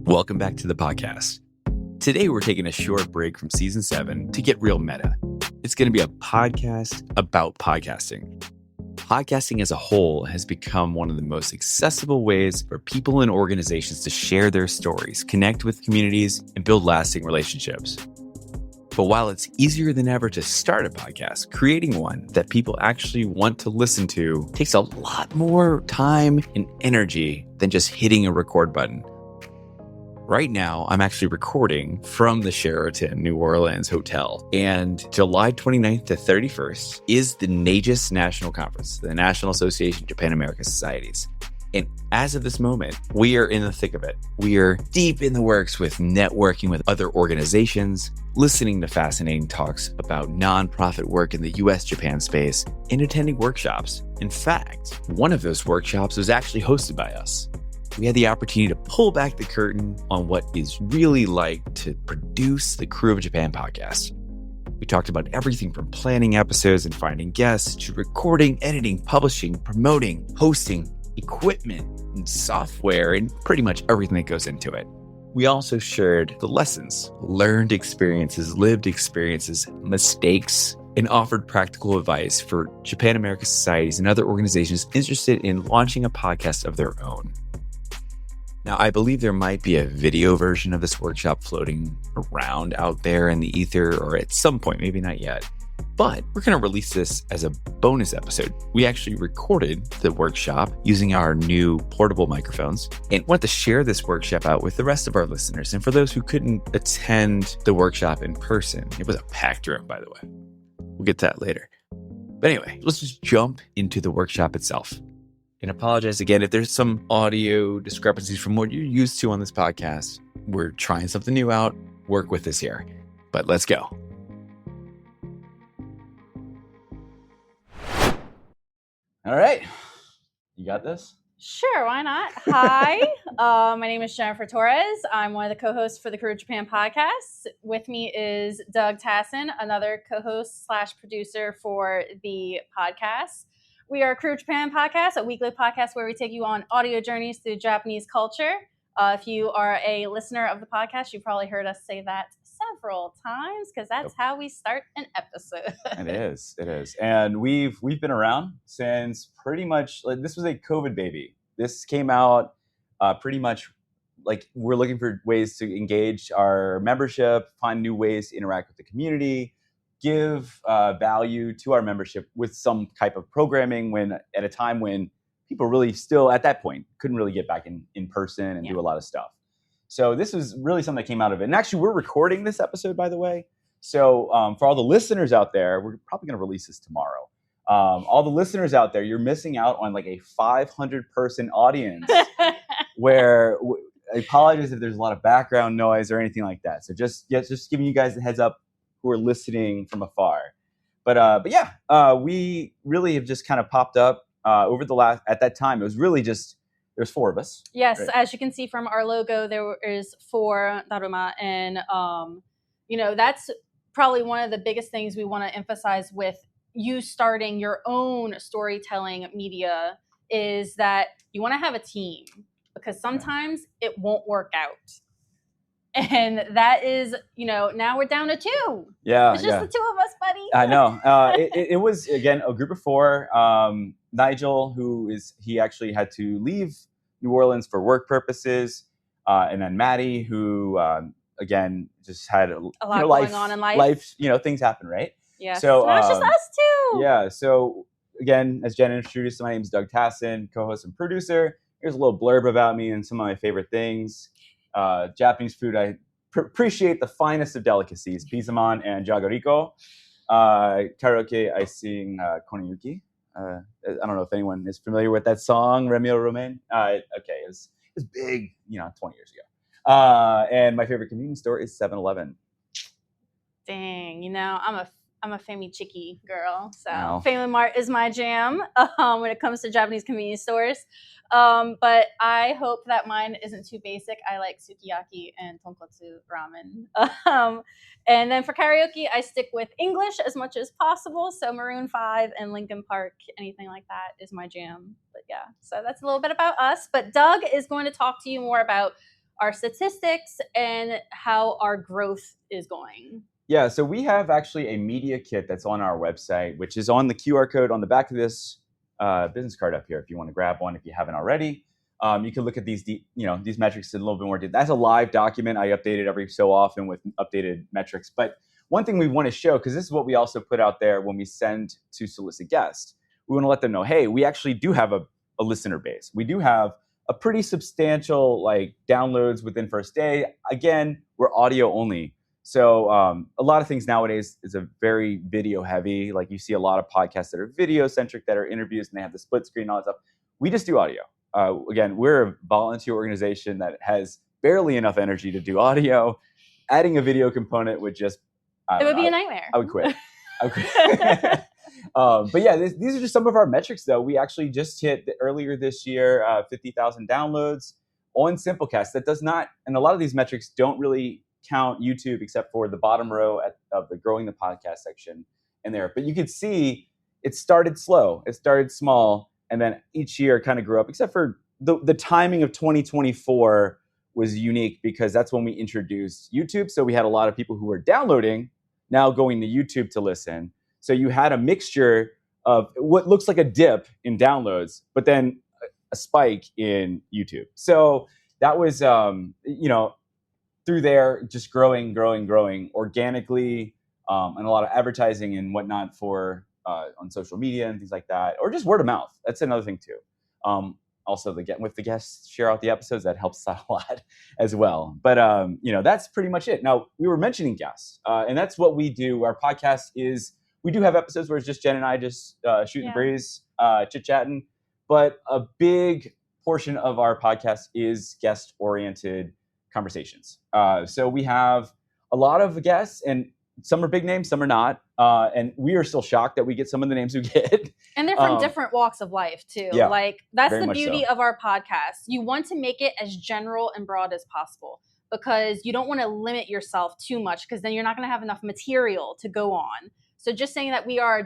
Welcome back to the podcast. Today, we're taking a short break from season 7 to get real meta. It's going to be a podcast about podcasting. Podcasting as a whole has become one of the most accessible ways for people and organizations to share their stories, connect with communities, and build lasting relationships. But while it's easier than ever to start a podcast, creating one that people actually want to listen to takes a lot more time and energy than just hitting a record button. Right now, I'm actually recording from the Sheraton New Orleans Hotel, and July 29th to 31st is the NAJAS National Conference, the National Association of Japan American Societies. And as of this moment, we are in the thick of it. We are deep in the works with networking with other organizations, listening to fascinating talks about nonprofit work in the US-Japan space, and attending workshops. In fact, one of those workshops was actually hosted by us. We had the opportunity to pull back the curtain on what is really like to produce the Krewe of Japan podcast. We talked about everything from planning episodes and finding guests to recording, editing, publishing, promoting, hosting, equipment, and software, and pretty much everything that goes into it. We also shared the lessons, learned experiences, lived experiences, mistakes, and offered practical advice for Japan American societies and other organizations interested in launching a podcast of their own. Now, I believe there might be a video version of this workshop floating around out there in the ether, or at some point, maybe not yet. But we're going to release this as a bonus episode. We actually recorded the workshop using our new portable microphones and want to share this workshop out with the rest of our listeners. And for those who couldn't attend the workshop in person, it was a packed room, by the way. We'll get to that later. But anyway, let's just jump into the workshop itself. And apologize again if there's some audio discrepancies from what you're used to on this podcast. We're trying something new out. Work with us here. But let's go. All right. You got this? Sure, why not? Hi, my name is Jennifer Torres. I'm one of the co-hosts for the Krewe of Japan podcast. With me is Doug Tassin, another co-host / producer for the podcast. We are Krewe of Japan podcast, a weekly podcast where we take you on audio journeys through Japanese culture. If you are a listener of the podcast, you've probably heard us say that several times because that's how we start an episode. It is. And we've been around since pretty much, like, this was a COVID baby. This came out pretty much like we're looking for ways to engage our membership, find new ways to interact with the community, give value to our membership with some type of programming at a time when people really still at that point couldn't really get back in person and do a lot of stuff. So this was really something that came out of it. And actually, we're recording this episode, by the way. So for all the listeners out there, we're probably going to release this tomorrow. All the listeners out there, you're missing out on like a 500-person audience where I apologize if there's a lot of background noise or anything like that. So just giving you guys a heads up who are listening from afar. But yeah, we really have just kind of popped up over the last, at that time, it was really just, there's 4 of us. Yes, right? As you can see from our logo, there is 4 Daruma. And, that's probably one of the biggest things we want to emphasize with you starting your own storytelling media is that you want to have a team because sometimes it won't work out. And that is, now we're down to 2. Yeah. It's just the 2 of us, buddy. I know. It was, again, a group of 4. Nigel, he actually had to leave New Orleans for work purposes. And then Maddie, who, again, just had a lot going on in life. Things happen, right? Yeah. So now it's just us 2. Yeah. So again, as Jen introduced, my name is Doug Tassin, co-host and producer. Here's a little blurb about me and some of my favorite things. Japanese food, I appreciate the finest of delicacies, pizaman and jagoriko. Karaoke, I sing Koniyuki. I don't know if anyone is familiar with that song, Remio Romain. Okay, it was big, 20 years ago. And my favorite convenience store is 7-Eleven. Dang, I'm a Family Chiki girl, so Wow. Family Mart is my jam when it comes to Japanese convenience stores. But I hope that mine isn't too basic. I like sukiyaki and tonkotsu ramen. And then for karaoke, I stick with English as much as possible. So Maroon 5 and Linkin Park, anything like that is my jam. But yeah, so that's a little bit about us. But Doug is going to talk to you more about our statistics and how our growth is going. Yeah, so we have actually a media kit that's on our website, which is on the QR code on the back of this business card up here. If you want to grab one, if you haven't already, you can look at these metrics in a little bit more detail. That's a live document. I update it every so often with updated metrics. But one thing we want to show, because this is what we also put out there when we send to solicit guests, we want to let them know, hey, we actually do have a listener base. We do have a pretty substantial downloads within first day. Again, we're audio only. So a lot of things nowadays is a very video heavy. Like you see a lot of podcasts that are video centric, that are interviews, and they have the split screen and all that stuff. We just do audio. Again, we're a volunteer organization that has barely enough energy to do audio. Adding a video component would just... It would be a nightmare. I would quit. But yeah, these are just some of our metrics, though. We actually just hit earlier this year 50,000 downloads on Simplecast. That does not, and a lot of these metrics don't really count YouTube except for the bottom row of the growing the podcast section in there. But you could see it started slow. It started small, and then each year kind of grew up, except for the timing of 2024 was unique because that's when we introduced YouTube. So we had a lot of people who were downloading now going to YouTube to listen. So you had a mixture of what looks like a dip in downloads, but then a spike in YouTube. So that was, through there, just growing organically, and a lot of advertising and whatnot for on social media and things like that, or just word of mouth. That's another thing too. Also, with the guests share out the episodes, that helps out a lot as well. But that's pretty much it. Now, we were mentioning guests, and that's what we do. Our podcast is, we do have episodes where it's just Jen and I just shooting the breeze, chit-chatting. But a big portion of our podcast is guest-oriented conversations. So we have a lot of guests, and some are big names, some are not. And we are still shocked that we get some of the names we get. And they're from different walks of life too. Yeah, that's the beauty of our podcast. You want to make it as general and broad as possible because you don't want to limit yourself too much, because then you're not going to have enough material to go on. So just saying that we are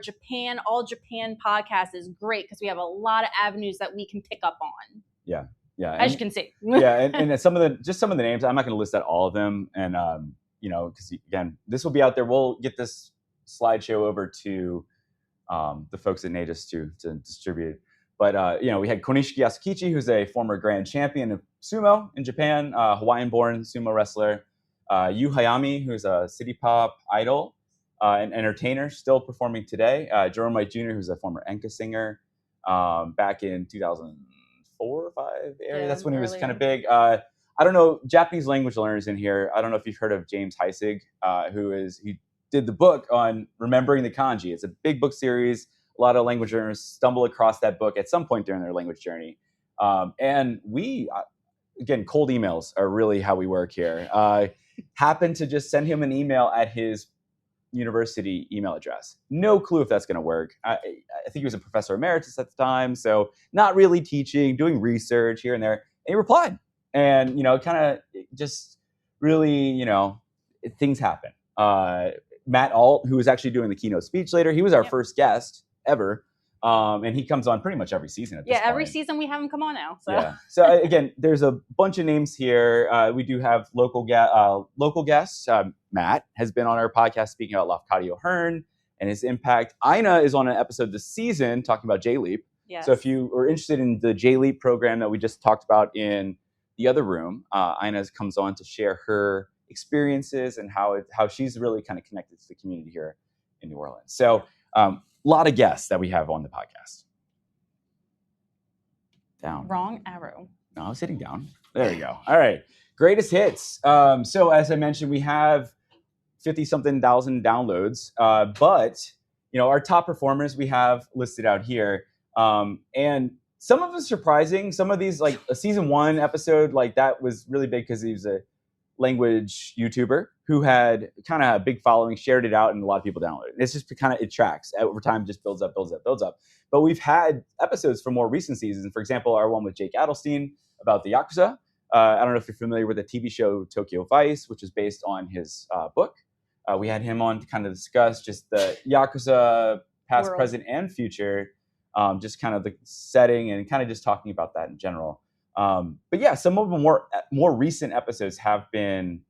all Japan podcast is great because we have a lot of avenues that we can pick up on. Yeah. As you can see. and some of the names, I'm not going to list out all of them. And, because again, this will be out there. We'll get this slideshow over to the folks at NAJAS to distribute. But, we had Konishiki Yasukichi, who's a former grand champion of sumo in Japan, Hawaiian-born sumo wrestler. Yu Hayami, who's a city pop idol, an entertainer, still performing today. Jerome White Jr., who's a former enka singer, back in 2004 or 5 area. That's when he was kind of big. I don't know, Japanese language learners in here. I don't know if you've heard of James Heisig, he did the book on remembering the kanji. It's a big book series. A lot of language learners stumble across that book at some point during their language journey. And we, again, cold emails are really how we work here. Happened to just send him an email at his university email address. No clue if that's going to work. I think he was a professor emeritus at the time, so not really teaching, doing research here and there. And he replied, and kind of just really, things happen. Matt Alt, who was actually doing the keynote speech later, he was our first guest ever, and he comes on pretty much every season at this point. Every season we have him come on now. So. Yeah. So again, there's a bunch of names here. We do have local guests. Matt has been on our podcast speaking about Lafcadio Hearn and his impact. Ina is on an episode this season talking about J-Leap. Yes. So if you are interested in the J-Leap program that we just talked about in the other room, Ina comes on to share her experiences and how she's really kind of connected to the community here in New Orleans. So a lot of guests that we have on the podcast. Down. Wrong arrow. No, I was hitting down. There we go. All right. Greatest hits. So as I mentioned, we have 50-something thousand downloads. But, our top performers we have listed out here. And some of them surprising. Some of these, like a season 1 episode, like that was really big because he was a language YouTuber who had kind of a big following, shared it out, and a lot of people downloaded it. It's just kind of, it tracks over time, just builds up. But we've had episodes from more recent seasons. For example, our one with Jake Adelstein about the Yakuza. I don't know if you're familiar with the TV show Tokyo Vice, which is based on his book. We had him on to kind of discuss just the Yakuza past, present, and future, just kind of the setting and kind of just talking about that in general. But yeah, some of the more recent episodes have been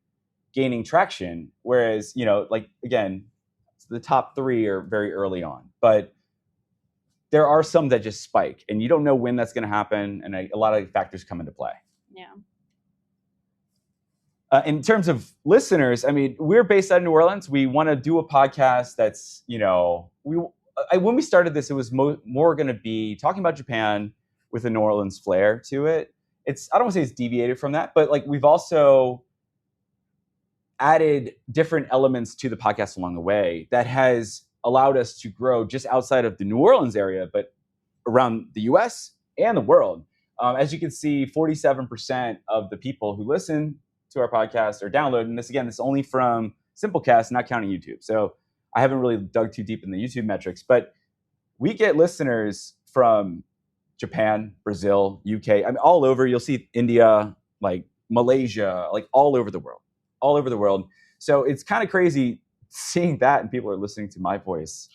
gaining traction, whereas, like, again, the top 3 are very early on, but there are some that just spike, and you don't know when that's going to happen, and a lot of factors come into play. Yeah. In terms of listeners, I mean, we're based out of New Orleans. We want to do a podcast that's, when we started this, it was more going to be talking about Japan with a New Orleans flair to it. I don't want to say it's deviated from that, but like we've also added different elements to the podcast along the way that has allowed us to grow just outside of the New Orleans area, but around the US and the world. As you can see, 47% of the people who listen to our podcast or download, and this is only from Simplecast, not counting YouTube. So I haven't really dug too deep in the YouTube metrics, but we get listeners from Japan, Brazil, UK, I mean, all over. You'll see India, like Malaysia, like all over the world. So it's kind of crazy seeing that, and people are listening to my voice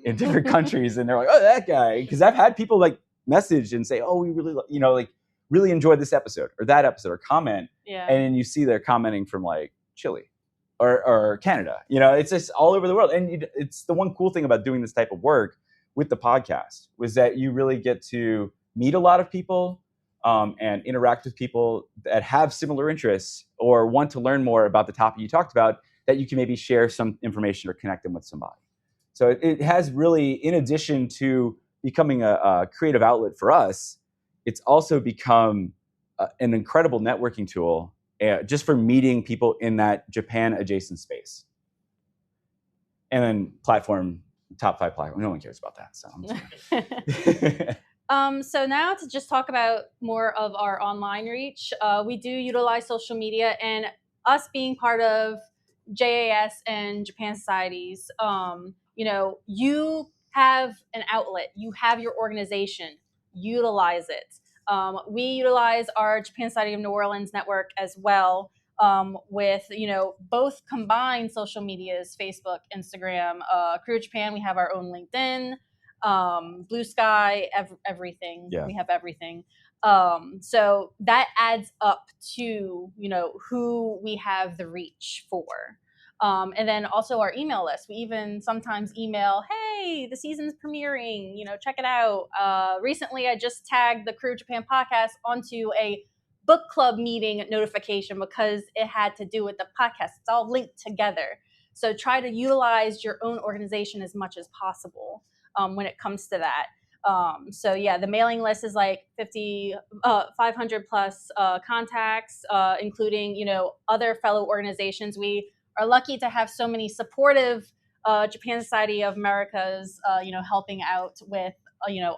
in different countries, and they're like, "Oh, that guy," because I've had people like message and say, "Oh, we really, really enjoyed this episode or that episode," or comment, and then you see they're commenting from like Chile or Canada. It's just all over the world, and it's the one cool thing about doing this type of work with the podcast was that you really get to meet a lot of people and interact with people that have similar interests or want to learn more about the topic you talked about, that you can maybe share some information or connect them with somebody. So it has really, in addition to becoming a creative outlet for us, it's also become an incredible networking tool just for meeting people in that Japan adjacent space. And then top 5 platform. No one cares about that. So I'm just so now to just talk about more of our online reach, we do utilize social media, and us being part of JAS and Japan Societies, you have an outlet, you have your organization, utilize it. We utilize our Japan Society of New Orleans network as well, with, both combined social medias, Facebook, Instagram, Crewe Japan. We have our own LinkedIn, Blue Sky, everything. Yeah. We have everything. So that adds up to, who we have the reach for. And then also our email list. We even sometimes email, hey, the season's premiering, check it out. Recently, I just tagged the Crewe Japan podcast onto a book club meeting notification because it had to do with the podcast. It's all linked together. So try to utilize your own organization as much as possible when it comes to that. So yeah, the mailing list is like 500 plus contacts, including, other fellow organizations. We are lucky to have so many supportive Japan Society of Americas, helping out with,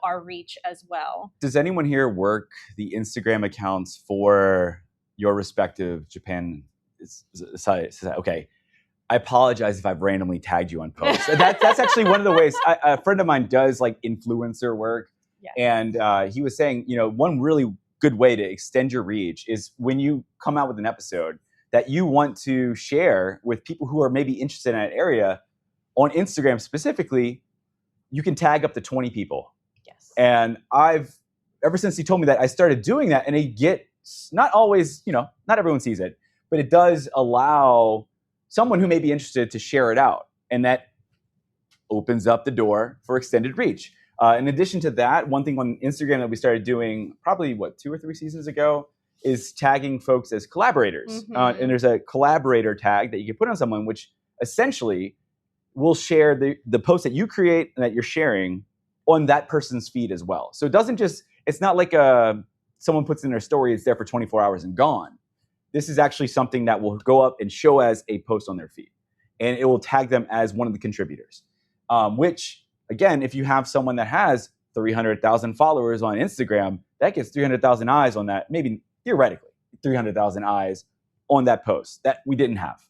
our reach as well. Does anyone here work the Instagram accounts for your respective Japan society? Okay. I apologize if I've randomly tagged you on posts. That's actually one of the ways. A friend of mine does like influencer work. Yes. And he was saying, one really good way to extend your reach is when you come out with an episode that you want to share with people who are maybe interested in that area on Instagram specifically, you can tag up to 20 people. Yes. And ever since he told me that, I started doing that, and it gets, not always, not everyone sees it, but it does allow someone who may be interested to share it out. And that opens up the door for extended reach. In addition to that, one thing on Instagram that we started doing probably 2 or 3 seasons ago is tagging folks as collaborators. Mm-hmm. And there's a collaborator tag that you can put on someone, which essentially will share the post that you create and that you're sharing on that person's feed as well. So it's not like someone puts in their story, it's there for 24 hours and gone. This is actually something that will go up and show as a post on their feed. And it will tag them as one of the contributors. Which, again, if you have someone that has 300,000 followers on Instagram, that gets 300,000 eyes on that, maybe theoretically 300,000 eyes on that post that we didn't have.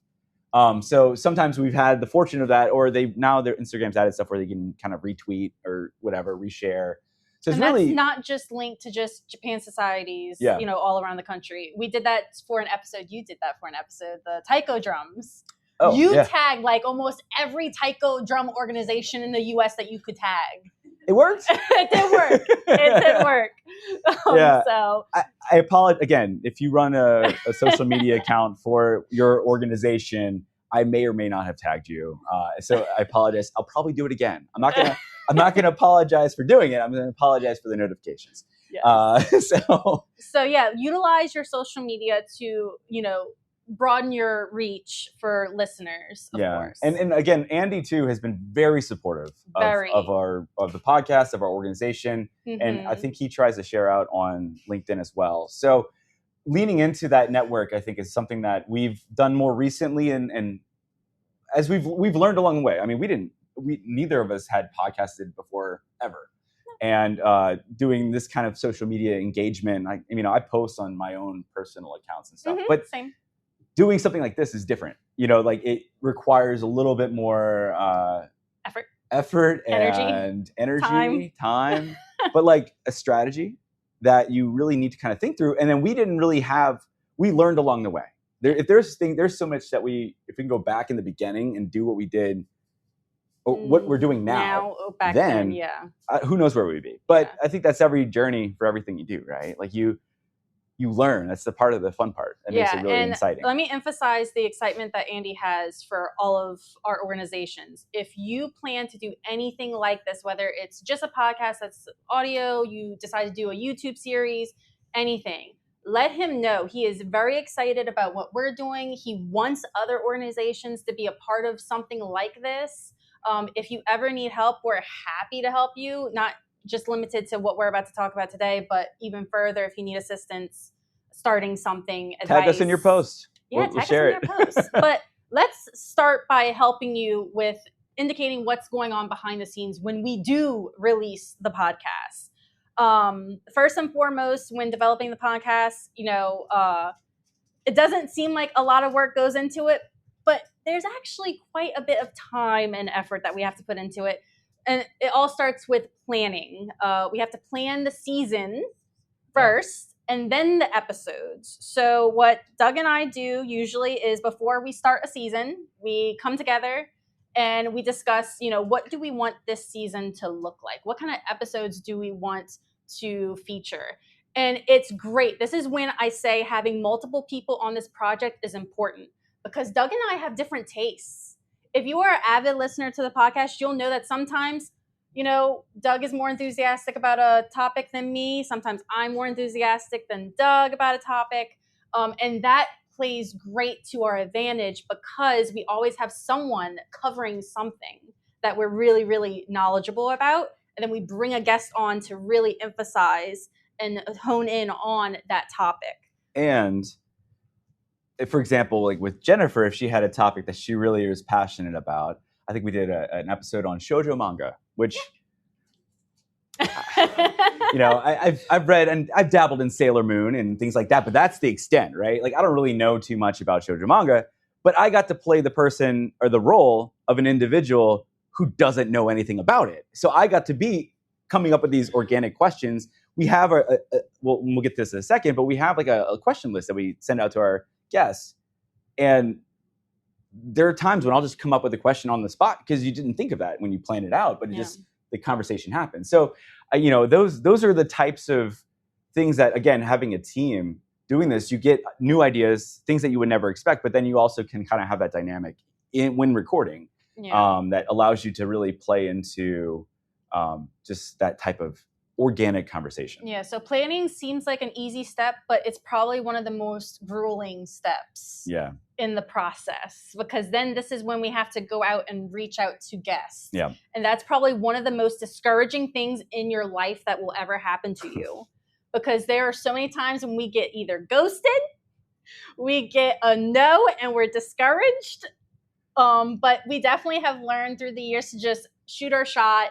So sometimes we've had the fortune of that, or now their Instagram's added stuff where they can kind of retweet or whatever, reshare. So it's that's not just linked to just Japan societies, all around the country. We did that for an episode. You did that for an episode, the taiko drums. Oh, you tagged like almost every taiko drum organization in the US that you could tag. It worked? It did work. It did work. Yeah. So I apologize again. If you run a social media account for your organization, I may or may not have tagged you. So I apologize. I'll probably do it again. I'm not gonna apologize for doing it. I'm gonna apologize for the notifications. Yes. So yeah, utilize your social media to, broaden your reach for listeners, of course. And again, Andy too has been very supportive of the podcast, of our organization. And I think he tries to share out on LinkedIn as well. So leaning into that network, I think, is something that we've done more recently, and as we've learned along the way. I mean, neither of us had podcasted before ever. And doing this kind of social media engagement, I post on my own personal accounts and stuff, but same. Doing something like this is different. It requires a little bit more effort, energy, time, but like a strategy that you really need to kind of think through. And then we learned along the way. There's so much that if we can go back in the beginning and do what we did, or what we're doing now back then, who knows where we'd be. But I think that's every journey for everything you do, right? Like you learn. That's the part of the fun part. That makes it really exciting. Let me emphasize the excitement that Andy has for all of our organizations. If you plan to do anything like this, whether it's just a podcast that's audio, you decide to do a YouTube series, anything, let him know. He is very excited about what we're doing. He wants other organizations to be a part of something like this. If you ever need help, we're happy to help you, not just limited to what we're about to talk about today, but even further, if you need assistance starting something, advice. Tag us in your post. Yeah, we'll share it. Your post. But let's start by helping you with indicating what's going on behind the scenes when we do release the podcast. First and foremost, when developing the podcast, it doesn't seem like a lot of work goes into it, but there's actually quite a bit of time and effort that we have to put into it. And it all starts with planning. We have to plan the season first and then the episodes. So what Doug and I do usually is before we start a season, we come together and we discuss, what do we want this season to look like? What kind of episodes do we want to feature? And it's great. This is when I say having multiple people on this project is important, because Doug and I have different tastes. If you are an avid listener to the podcast, you'll know that sometimes, Doug is more enthusiastic about a topic than me. Sometimes I'm more enthusiastic than Doug about a topic. And that plays great to our advantage because we always have someone covering something that we're really, really knowledgeable about. And then we bring a guest on to really emphasize and hone in on that topic. And for example, like with Jennifer, if she had a topic that she really was passionate about, I think we did an episode on shoujo manga, which, I've read and I've dabbled in Sailor Moon and things like that, but that's the extent, right? Like I don't really know too much about shoujo manga, but I got to play the person or the role of an individual who doesn't know anything about it. So I got to be coming up with these organic questions. We have we'll get to this in a second, but we have like a question list that we send out to our guests. And there are times when I'll just come up with a question on the spot because you didn't think of that when you planned it out, but the conversation happens. So, those are the types of things that, again, having a team doing this, you get new ideas, things that you would never expect, but then you also can kind of have that dynamic when recording that allows you to really play into just that type of organic conversation. Yeah, so planning seems like an easy step, but it's probably one of the most grueling steps in the process, because then this is when we have to go out and reach out to guests. Yeah. And that's probably one of the most discouraging things in your life that will ever happen to you, because there are so many times when we get either ghosted, we get a no, and we're discouraged. But we definitely have learned through the years to just shoot our shot,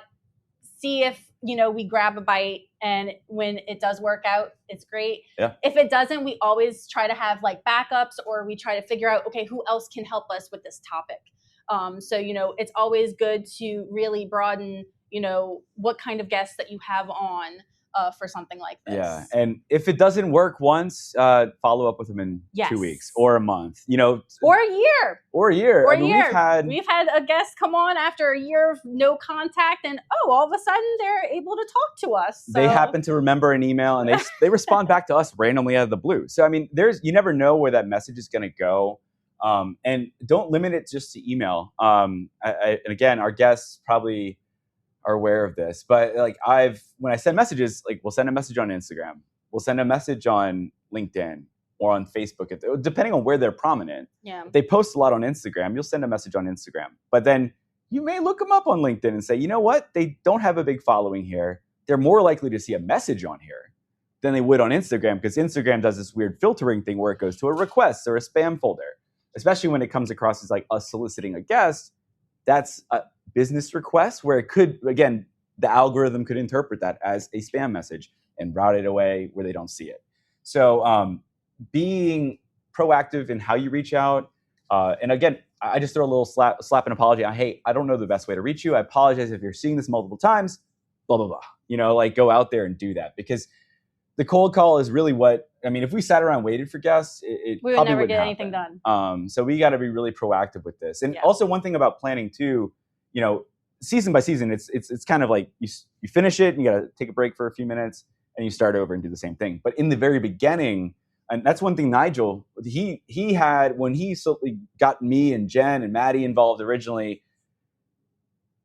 see if we grab a bite, and when it does work out, it's great. Yeah. If it doesn't, we always try to have like backups, or we try to figure out, okay, who else can help us with this topic? So it's always good to really broaden, what kind of guests that you have on. for something like this. Yeah, and if it doesn't work once, follow up with them in 2 weeks or a month, or a year. Or a year. Or a year. We've had a guest come on after a year of no contact, and all of a sudden they're able to talk to us. So. They happen to remember an email, and they respond back to us randomly out of the blue. So I mean, you never know where that message is going to go, and don't limit it just to email. And again, our guests probably are aware of this, but like when I send messages, like we'll send a message on Instagram, we'll send a message on LinkedIn or on Facebook, depending on where they're prominent. Yeah. If they post a lot on Instagram, you'll send a message on Instagram, but then you may look them up on LinkedIn and say, you know what? They don't have a big following here. They're more likely to see a message on here than they would on Instagram, because Instagram does this weird filtering thing where it goes to a request or a spam folder, especially when it comes across as like us soliciting a guest. That's a business request where it could, again, the algorithm could interpret that as a spam message and route it away where they don't see it. So being proactive in how you reach out. And again, I just throw a little slap an apology. Hey, I don't know the best way to reach you. I apologize if you're seeing this multiple times, blah, blah, blah. Like go out there and do that, because the cold call is really if we sat around and waited for guests, we would never get anything done. So we got to be really proactive with this. And also one thing about planning too, season by season, it's kind of like you finish it and you got to take a break for a few minutes and you start over and do the same thing. But in the very beginning, and that's one thing Nigel, he had, when he got me and Jen and Maddie involved originally,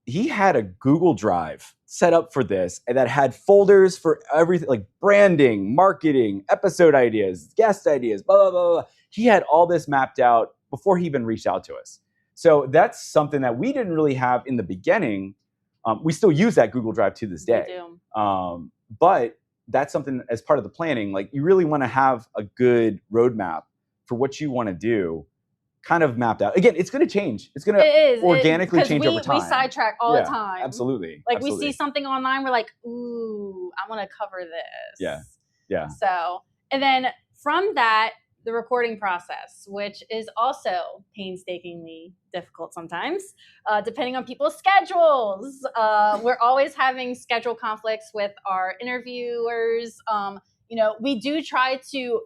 he had a Google Drive set up for this and that had folders for everything, like branding, marketing, episode ideas, guest ideas, blah, blah, blah, blah. He had all this mapped out before he even reached out to us. So that's something that we didn't really have in the beginning. We still use that Google Drive to this day. We do. But that's something as part of the planning, like you really want to have a good roadmap for what you want to do kind of mapped out. Again, it's going to change. It's going to organically change over time. We sidetrack all the time. Absolutely. Like we see something online, we're like, ooh, I want to cover this. Yeah. So, and then from that, the recording process, which is also painstakingly difficult sometimes, depending on people's schedules. We're always having schedule conflicts with our interviewers. We do try to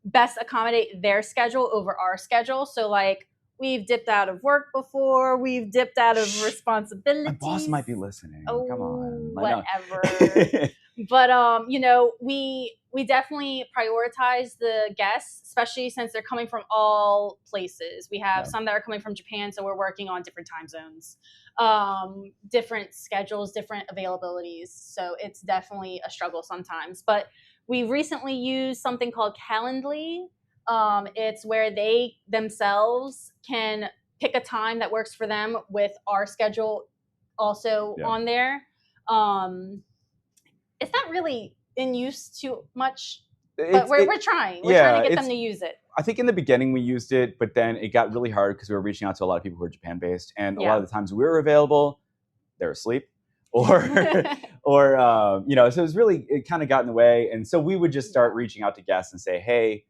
best accommodate their schedule over our schedule. So like we've dipped out of work before, we've dipped out of responsibilities. My boss might be listening. Oh, come on. Whatever. But we definitely prioritize the guests, especially since they're coming from all places. We have some that are coming from Japan, so we're working on different time zones, different schedules, different availabilities. So it's definitely a struggle sometimes. But we recently used something called Calendly. It's where they themselves can pick a time that works for them with our schedule also on there. It's not really in use too much, but we're trying. We're trying to get them to use it. I think in the beginning we used it, but then it got really hard because we were reaching out to a lot of people who are Japan-based. And a lot of the times we were available, they were asleep. So it was really, it kind of got in the way. And so we would just start reaching out to guests and say, hey,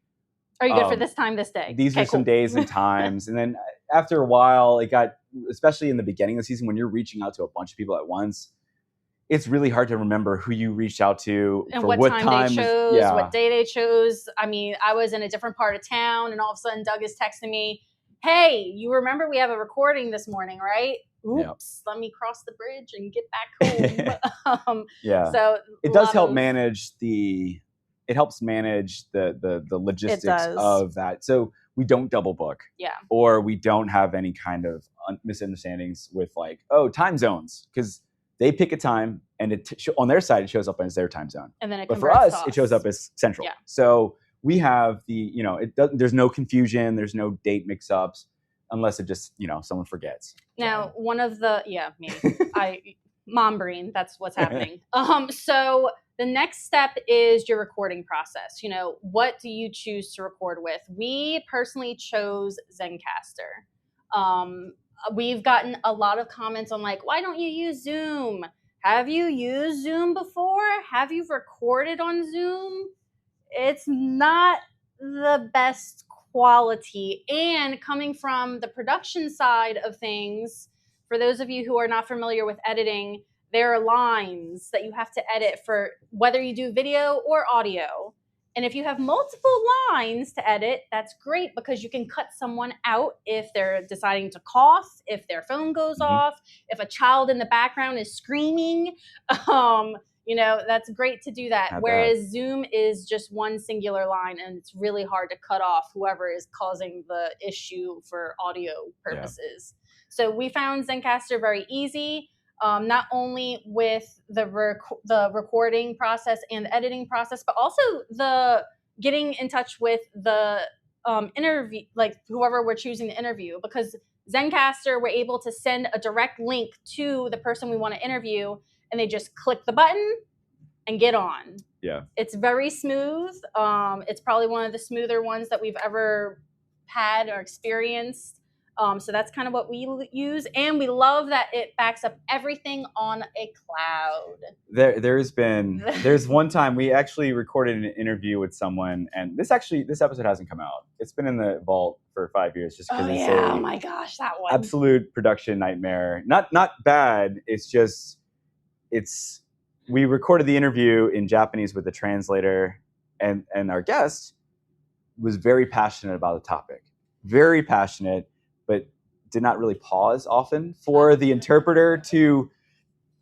are you good for this time, this day? These are some days and times. And then after a while, it got, especially in the beginning of the season, when you're reaching out to a bunch of people at once, it's really hard to remember who you reached out to and for what time they chose, yeah. what day they chose. I mean, I was in a different part of town, and all of a sudden Doug is texting me, hey, you remember we have a recording this morning, right? Oops, let me cross the bridge and get back home. Yeah. So it does help manage the logistics of that. So we don't double book. Yeah. Or we don't have any kind of misunderstandings with like, time zones, because they pick a time and on their side it shows up as their time zone. And then it but for us, it shows up as central. Yeah. So we have there's no confusion, there's no date mix-ups, unless it just, someone forgets. Now, one of the, mom brain, that's what's happening. So the next step is your recording process. What do you choose to record with? We personally chose Zencaster. We've gotten a lot of comments on like, why don't you use Zoom? Have you used Zoom before? Have you recorded on Zoom? It's not the best quality. And coming from the production side of things, for those of you who are not familiar with editing, there are lines that you have to edit for whether you do video or audio. And if you have multiple lines to edit, that's great because you can cut someone out if they're deciding to cough, if their phone goes off, if a child in the background is screaming. That's great to do that. Whereas Zoom is just one singular line, and it's really hard to cut off whoever is causing the issue for audio purposes. So we found Zencastr very easy. Not only with the recording process and the editing process, but also the getting in touch with the interview, like whoever we're choosing to interview. Because Zencastr, we're able to send a direct link to the person we want to interview, and they just click the button and get on. Yeah. It's very smooth. It's probably one of the smoother ones that we've ever had or experienced. So that's kind of what we use, and we love that it backs up everything on a cloud. There's one time we actually recorded an interview with someone, and this episode hasn't come out. It's been in the vault for 5 years just because oh my gosh, that one absolute production nightmare. Not bad. We recorded the interview in Japanese with the translator, and our guest was very passionate about the topic, very passionate, but did not really pause often for the interpreter to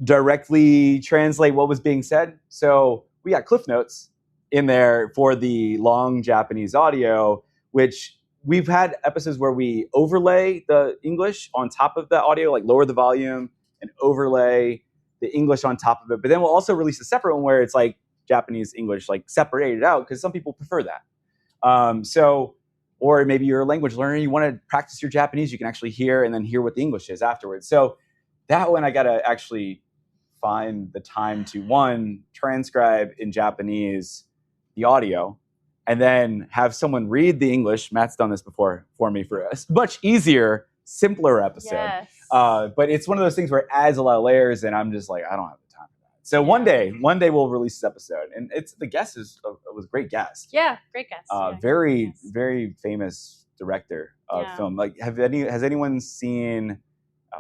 directly translate what was being said. So we got cliff notes in there for the long Japanese audio, which we've had episodes where we overlay the English on top of the audio, like lower the volume and overlay the English on top of it. But then we'll also release a separate one where it's like Japanese, English, like separated out, because some people prefer that. Or maybe you're a language learner, you want to practice your Japanese, you can actually hear and then hear what the English is afterwards. So that one I got to actually find the time to, one, transcribe in Japanese the audio, and then have someone read the English. Matt's done this before for me for a much easier, simpler episode. Yes. But it's one of those things where it adds a lot of layers, and I'm just like, I don't have the time for that. So one day we'll release this episode, and the guest was a great guest. Yeah, great guest. Very famous director of film. Like, has anyone seen?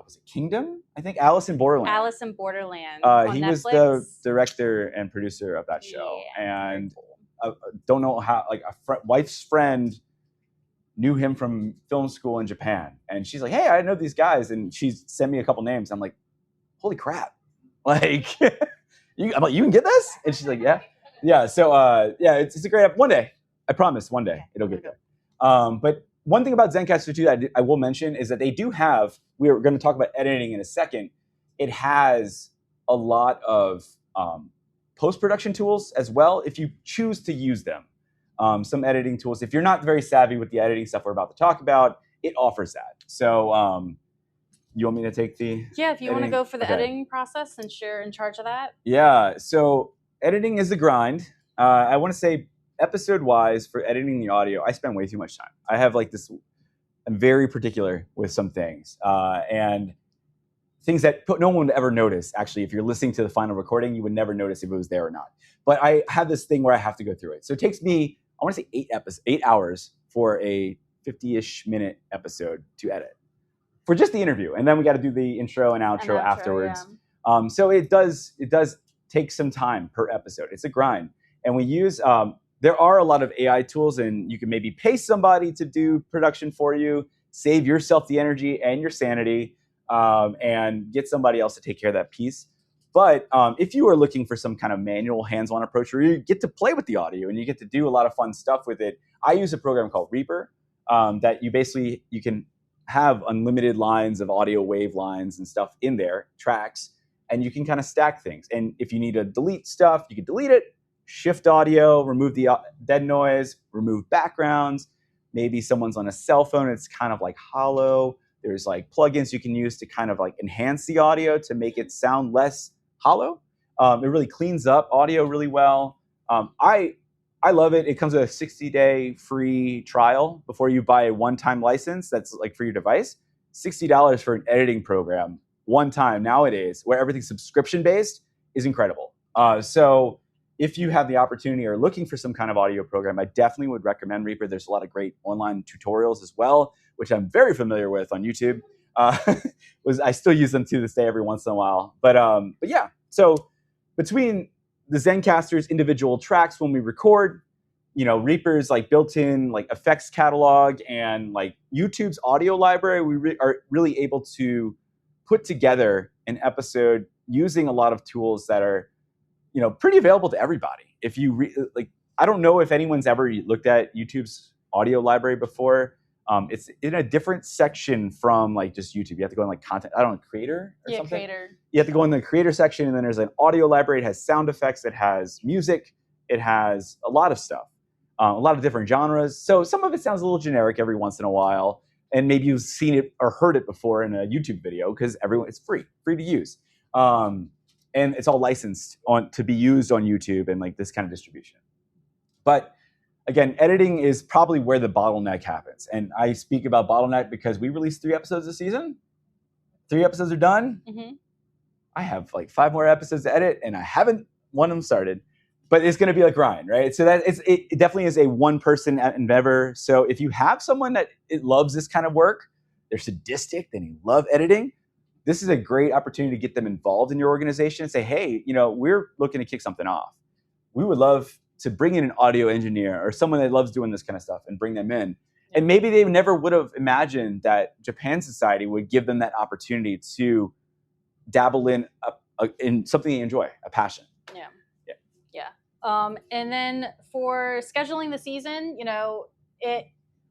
Was it Kingdom? I think Alice in Borderland. Alice in Borderland. He was the director and producer of that show, and don't know how. Like wife's friend knew him from film school in Japan, and she's like, "Hey, I know these guys," and she sent me a couple names. I'm like, "Holy crap!" Like, I'm like, "You can get this?" And she's like, "Yeah." So it's a great. One day, I promise, one day it'll get there. But one thing about Zencastr too that I will mention is that they do have. We're going to talk about editing in a second. It has a lot of post-production tools as well, if you choose to use them. Some editing tools. If you're not very savvy with the editing stuff we're about to talk about, it offers that. So you want me to take the if you want to go for the editing process, since you're in charge of that. Yeah, so editing is a grind. I want to say episode-wise for editing the audio, I spend way too much time. I have like this, I'm very particular with some things. And things that no one would ever notice. Actually, if you're listening to the final recording, you would never notice if it was there or not. But I have this thing where I have to go through it. So it takes me, I want to say 8 hours for a 50-ish minute episode to edit for just the interview. And then we got to do the intro and outro afterwards. Yeah. So it does take some time per episode. It's a grind. And we use, there are a lot of AI tools, and you can maybe pay somebody to do production for you, save yourself the energy and your sanity, and get somebody else to take care of that piece. But if you are looking for some kind of manual hands-on approach where you get to play with the audio and you get to do a lot of fun stuff with it, I use a program called Reaper that you can have unlimited lines of audio wave lines and stuff in there, tracks, and you can kind of stack things. And if you need to delete stuff, you can delete it, shift audio, remove the dead noise, remove backgrounds. Maybe someone's on a cell phone, it's kind of like hollow. There's like plugins you can use to kind of like enhance the audio to make it sound less hollow. It really cleans up audio really well. I love it. It comes with a 60-day free trial before you buy a one-time license that's like for your device. $60 for an editing program one time nowadays where everything's subscription-based is incredible. So if you have the opportunity or looking for some kind of audio program, I definitely would recommend Reaper. There's a lot of great online tutorials as well, which I'm very familiar with on YouTube. I still use them to this day every once in a while. But yeah, so between the Zencaster's individual tracks when we record, Reaper's like built-in like effects catalog and like YouTube's audio library, we are really able to put together an episode using a lot of tools that are, pretty available to everybody. If you I don't know if anyone's ever looked at YouTube's audio library before. It's in a different section from like just YouTube. You have to go in like content, I don't know, creator or something. Creator. You have to go in the creator section, and then there's an audio library. It has sound effects. It has music. It has a lot of stuff, a lot of different genres. So some of it sounds a little generic every once in a while, and maybe you've seen it or heard it before in a YouTube video because it's free to use, and it's all licensed to be used on YouTube and like this kind of distribution. But again, editing is probably where the bottleneck happens. And I speak about bottleneck because we released 3 episodes this season. 3 episodes are done. Mm-hmm. I have like 5 more episodes to edit, and I haven't one of them started. But it's going to be a grind, right? So that it definitely is a one-person endeavor. So if you have someone that loves this kind of work, they're sadistic, they love editing, this is a great opportunity to get them involved in your organization and say, hey, we're looking to kick something off. We would love to bring in an audio engineer or someone that loves doing this kind of stuff and bring them in. And maybe they never would have imagined that Japan Society would give them that opportunity to dabble in something they enjoy, a passion. Yeah. And then for scheduling the season,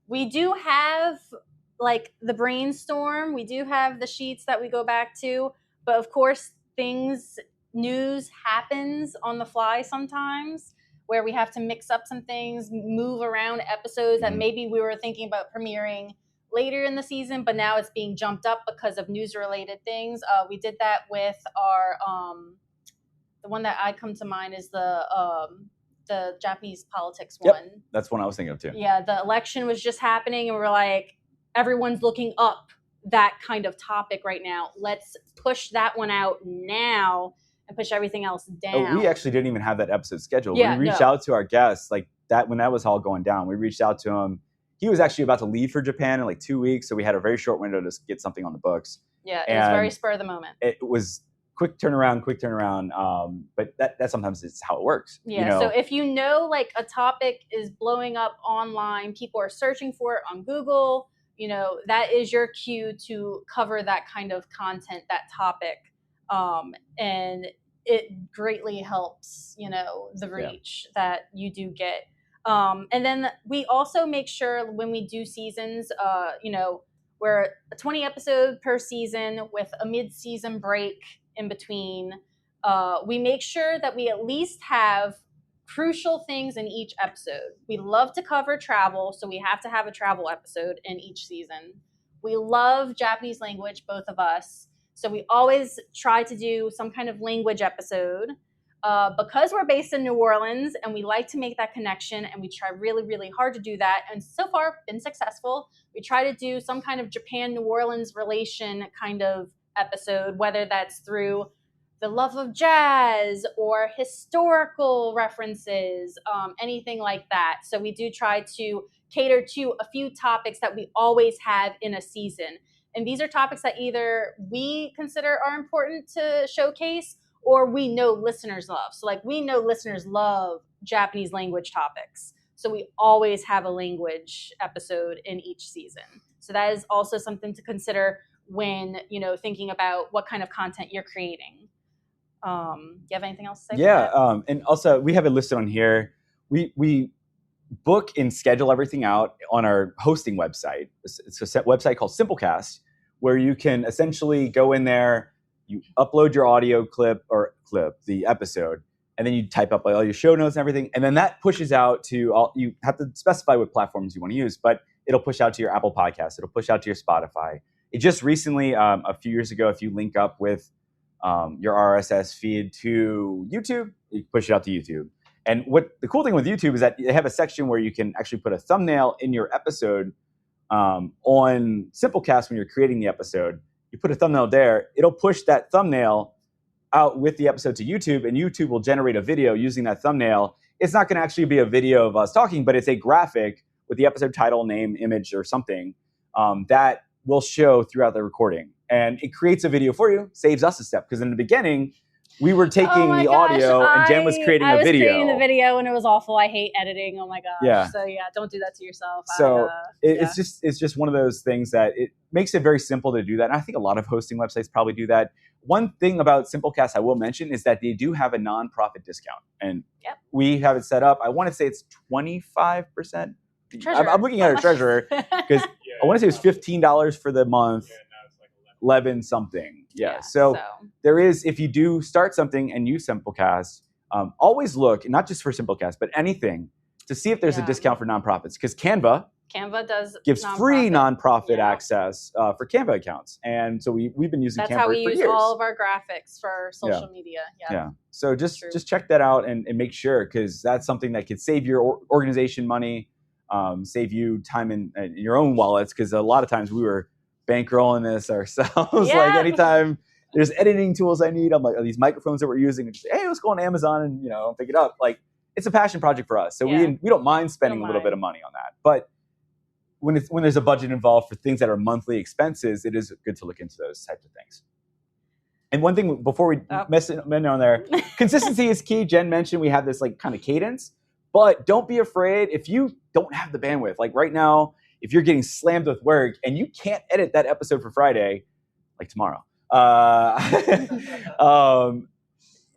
we do have like the brainstorm. We do have the sheets that we go back to. But of course, news happens on the fly sometimes, where we have to mix up some things, move around episodes that maybe we were thinking about premiering later in the season, but now it's being jumped up because of news-related things. We did that with our, the one that I come to mind is the Japanese politics one. Yep, that's one I was thinking of too. Yeah, the election was just happening, and we're like, everyone's looking up that kind of topic right now. Let's push that one out now and push everything else down. Oh, we actually didn't even have that episode scheduled. Yeah, we reached out to our guests like that when that was all going down. We reached out to him. He was actually about to leave for Japan in like 2 weeks, so we had a very short window to get something on the books. Yeah, it was very spur of the moment. It was quick turnaround. But that sometimes is how it works. Yeah. So if like a topic is blowing up online, people are searching for it on Google, that is your cue to cover that kind of content, that topic. And it greatly helps, the reach that you do get. And then we also make sure when we do seasons, we're a 20 episode per season with a mid-season break in between. We make sure that we at least have crucial things in each episode. We love to cover travel, so we have to have a travel episode in each season. We love Japanese language, both of us. So we always try to do some kind of language episode. Because we're based in New Orleans and we like to make that connection, and we try really, really hard to do that. And so far, been successful. We try to do some kind of Japan-New Orleans relation kind of episode, whether that's through the love of jazz or historical references, anything like that. So we do try to cater to a few topics that we always have in a season. And these are topics that either we consider are important to showcase or we know listeners love. So like we know listeners love Japanese language topics. So we always have a language episode in each season. So that is also something to consider when, thinking about what kind of content you're creating. Do you have anything else to say? Yeah. And also we have it listed on here. We book and schedule everything out on our hosting website. It's a website called Simplecast, where you can essentially go in there, you upload your audio clip, the episode, and then you type up all your show notes and everything. And then that pushes out to all, you have to specify what platforms you want to use, but it'll push out to your Apple Podcasts. It'll push out to your Spotify. It just recently, a few years ago, if you link up with your RSS feed to YouTube, you push it out to YouTube. And what the cool thing with YouTube is that they have a section where you can actually put a thumbnail in your episode on Simplecast when you're creating the episode. You put a thumbnail there, it'll push that thumbnail out with the episode to YouTube, and YouTube will generate a video using that thumbnail. It's not going to actually be a video of us talking, but it's a graphic with the episode title, name, image, or something that will show throughout the recording. And it creates a video for you, saves us a step. Because in the beginning, we were taking the audio and Jen was creating a video. I was creating the video and it was awful. I hate editing. Oh my gosh. Yeah. So yeah, don't do that to yourself. So it's just one of those things that it makes it very simple to do that. And I think a lot of hosting websites probably do that. One thing about Simplecast I will mention is that they do have a nonprofit discount. And we have it set up. I want to say it's 25%. I'm looking at our treasurer because I want to say it was $15 for the month. Yeah, now it's like 11 something. Yeah. So there is, if you do start something and use Simplecast, always look, not just for Simplecast, but anything, to see if there's a discount for nonprofits. Because Canva gives free nonprofit access for Canva accounts. And so we've been using Canva for years. That's how we use all of our graphics for social media. Yeah. So just check that out and make sure, because that's something that could save your organization money, save you time in your own wallets. Because a lot of times we were bankrolling this ourselves. Like anytime there's editing tools I need, I'm like, these microphones that we're using, and just, hey, let's go on Amazon and pick it up. Like, it's a passion project for us. So we don't mind spending a little bit of money on that. But when there's a budget involved for things that are monthly expenses, it is good to look into those types of things. And one thing before we mess it on there, consistency is key. Jen mentioned we have this like kind of cadence, but don't be afraid if you don't have the bandwidth. Like right now, if you're getting slammed with work and you can't edit that episode for Friday, like tomorrow,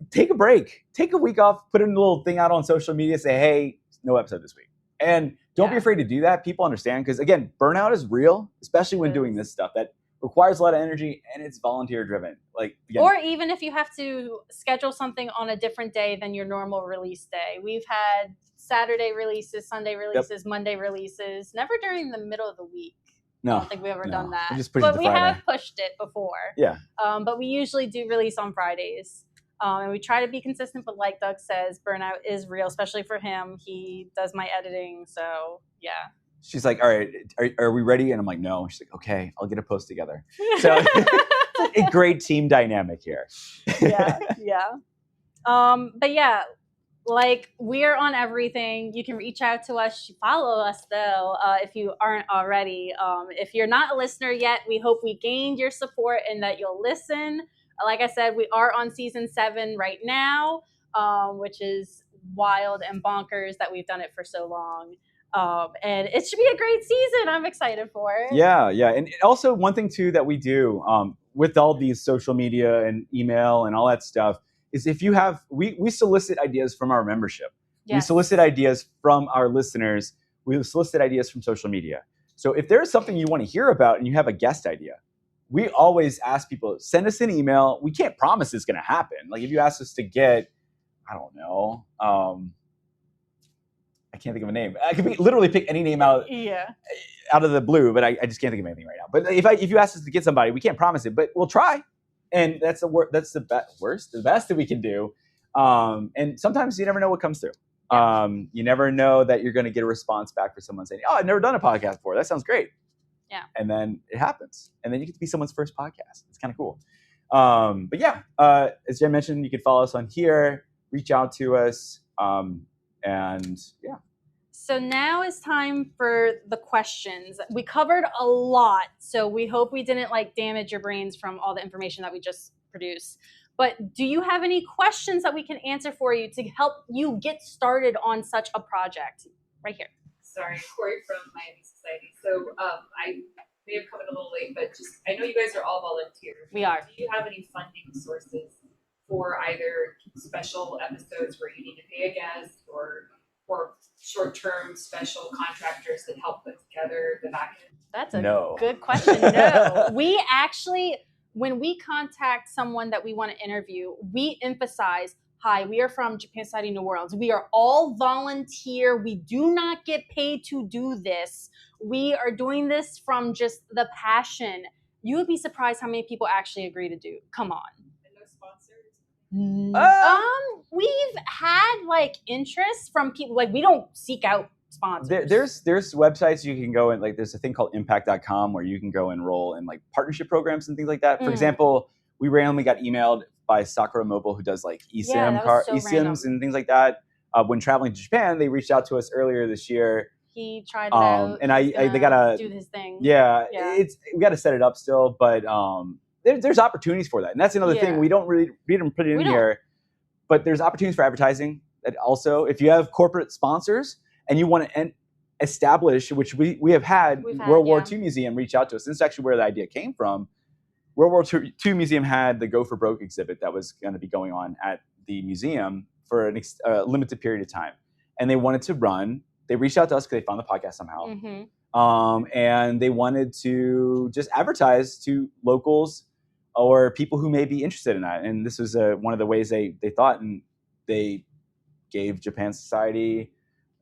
take a break, take a week off, put a little thing out on social media, say, hey, no episode this week. And don't be afraid to do that. People understand, because again, burnout is real, especially when doing this stuff that requires a lot of energy and it's volunteer driven. Like, again, or even if you have to schedule something on a different day than your normal release day. We've had Saturday releases, Sunday releases, Monday releases, never during the middle of the week. No, I don't think we've ever done that. But we have pushed it before. Yeah. But we usually do release on Fridays. And we try to be consistent, but like Doug says, burnout is real, especially for him. He does my editing, so yeah. She's like, all right, are we ready? And I'm like, no. She's like, okay, I'll get a post together. So a great team dynamic here. Yeah. But yeah, like, we're on everything. You can reach out to us. Follow us, though, if you aren't already. If you're not a listener yet, we hope we gained your support and that you'll listen. Like I said, we are on season 7 right now, which is wild and bonkers that we've done it for so long. And it should be a great season. I'm excited for it. Yeah. And also one thing, too, that we do with all these social media and email and all that stuff is if you have, we solicit ideas from our membership. Yes. We solicit ideas from our listeners. We solicit ideas from social media. So if there's something you want to hear about and you have a guest idea, we always ask people, send us an email. We can't promise it's going to happen. Like if you ask us to get, I don't know, I can't think of a name. I could literally pick any name out of the blue, but I just can't think of anything right now. But if you ask us to get somebody, we can't promise it, but we'll try. And that's the best that we can do. And sometimes you never know what comes through. You never know that you're going to get a response back for someone saying, oh, I've never done a podcast before. That sounds great. Yeah. And then it happens. And then you get to be someone's first podcast. It's kind of cool. But yeah, as Jen mentioned, you can follow us on here, reach out to us. And yeah. So now is time for the questions. We covered a lot, so we hope we didn't damage your brains from all the information that we just produced. But do you have any questions that we can answer for you to help you get started on such a project? Right here. Sorry, Corey from Miami Society. So I may have come in a little late, but I know you guys are all volunteers. We are. Do you have any funding sources for either special episodes where you need to pay a guest or short-term special contractors that help put together the back end? That's a good question. No. We actually, when we contact someone that we want to interview, we emphasize, hi, we are from Japan Society New Orleans. We are all volunteer. We do not get paid to do this. We are doing this from just the passion. You would be surprised how many people actually agree to do. Come on. And no sponsors? We've had interest from people. We don't seek out sponsors. There's websites you can go in. There's a thing called impact.com where you can go enroll in partnership programs and things like that. For example, we randomly got emailed by Sakura Mobile, who does eSIMs and things like that. When traveling to Japan, they reached out to us earlier this year He tried it out. And He's they gonna gotta do his thing. Yeah, Yeah. we got to set it up still, but there's opportunities for that, and that's another thing we don't put it in here. But there's opportunities for advertising. That also, if you have corporate sponsors and you want to establish, which we have had, World War II Museum reach out to us. This is actually where the idea came from. World War II Museum had the Go for Broke exhibit that was going to be going on at the museum for a limited period of time, and they wanted to run. They reached out to us because they found the podcast somehow, and they wanted to just advertise to locals or people who may be interested in that. And this was one of the ways they thought, and they gave Japan Society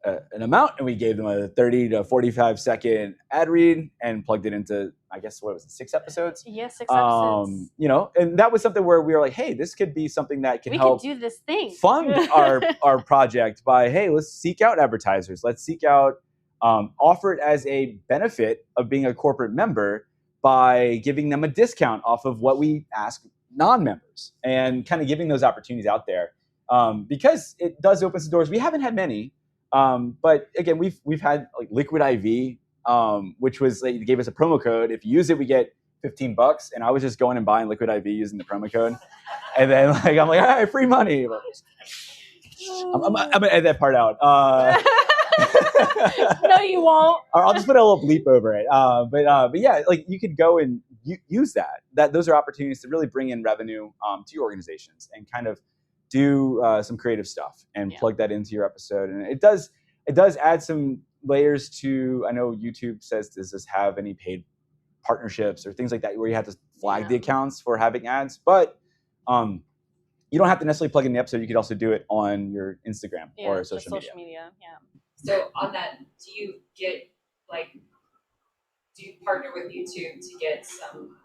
an amount, and we gave them a 30 to 45 second ad read and plugged it into, I guess, 6 episodes? Yeah, 6 episodes. And that was something where we were like, hey, this could be something that can help do this thing. Fund our project by, hey, let's seek out advertisers. Let's seek out, offer it as a benefit of being a corporate member by giving them a discount off of what we ask non-members, and kind of giving those opportunities out there. Because it does open some doors. We haven't had many, but again, we've had like Liquid IV, which was they gave us a promo code. If you use it, we get $15, and I was just going and buying Liquid IV using the promo code, and then I'm like, all right, free money. I'm gonna edit that part out. No, you won't. I'll just put a little bleep over it. But yeah, like you could go and use that. Those are opportunities to really bring in revenue to your organizations and kind of do some creative stuff and plug that into your episode. And it does add some layers to, I know YouTube says, does this have any paid partnerships or things like that where you have to flag the accounts for having ads? But you don't have to necessarily plug in the episode. You could also do it on your Instagram or social media. So on that, do you partner with YouTube to get some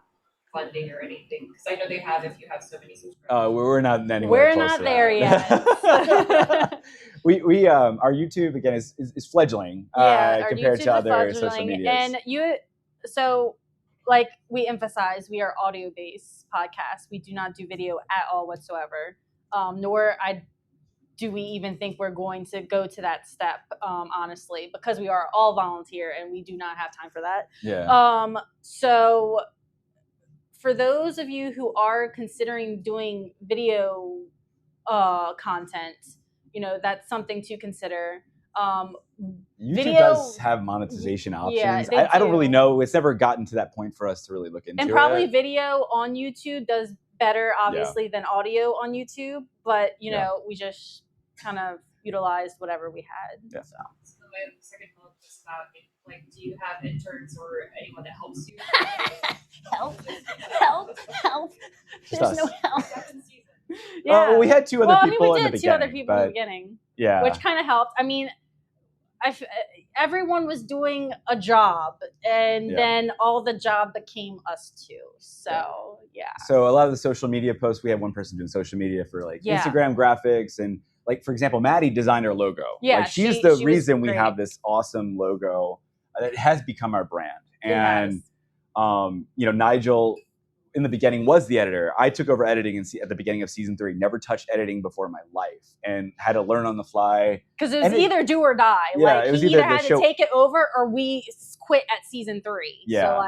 funding or anything? Because I know they have, if you have so many subscribers. We're not anywhere close to there yet. we our YouTube again is fledgling compared to other social media. And so like we emphasize, we are audio-based podcasts. We do not do video at all whatsoever. Nor do we even think we're going to go to that step, honestly, because we are all volunteer and we do not have time for that. Yeah. So for those of you who are considering doing video content, that's something to consider. YouTube does have monetization options. I don't really know. It's never gotten to that point for us to really look into it. And probably video on YouTube does better, obviously, than audio on YouTube. But, we just kind of utilized whatever we had. Yeah. So my second follow-up is about, do you have interns or anyone that helps you? Help. There's no help. Yeah. Well, we had two other people in the beginning. We did 2 other people in the beginning. Yeah. Which kind of helped. I mean, everyone was doing a job, and then all the job became us too. So, So a lot of the social media posts, we have one person doing social media for Instagram graphics, and for example, Maddie designed our logo. Yeah, she's the reason we have this awesome logo that has become our brand. And Nigel in the beginning was the editor. I took over editing at the beginning of season 3. Never touched editing before in my life, and had to learn on the fly. Because it was either do or die. Yeah, it was he either had to take it over or we quit at season 3. Yeah.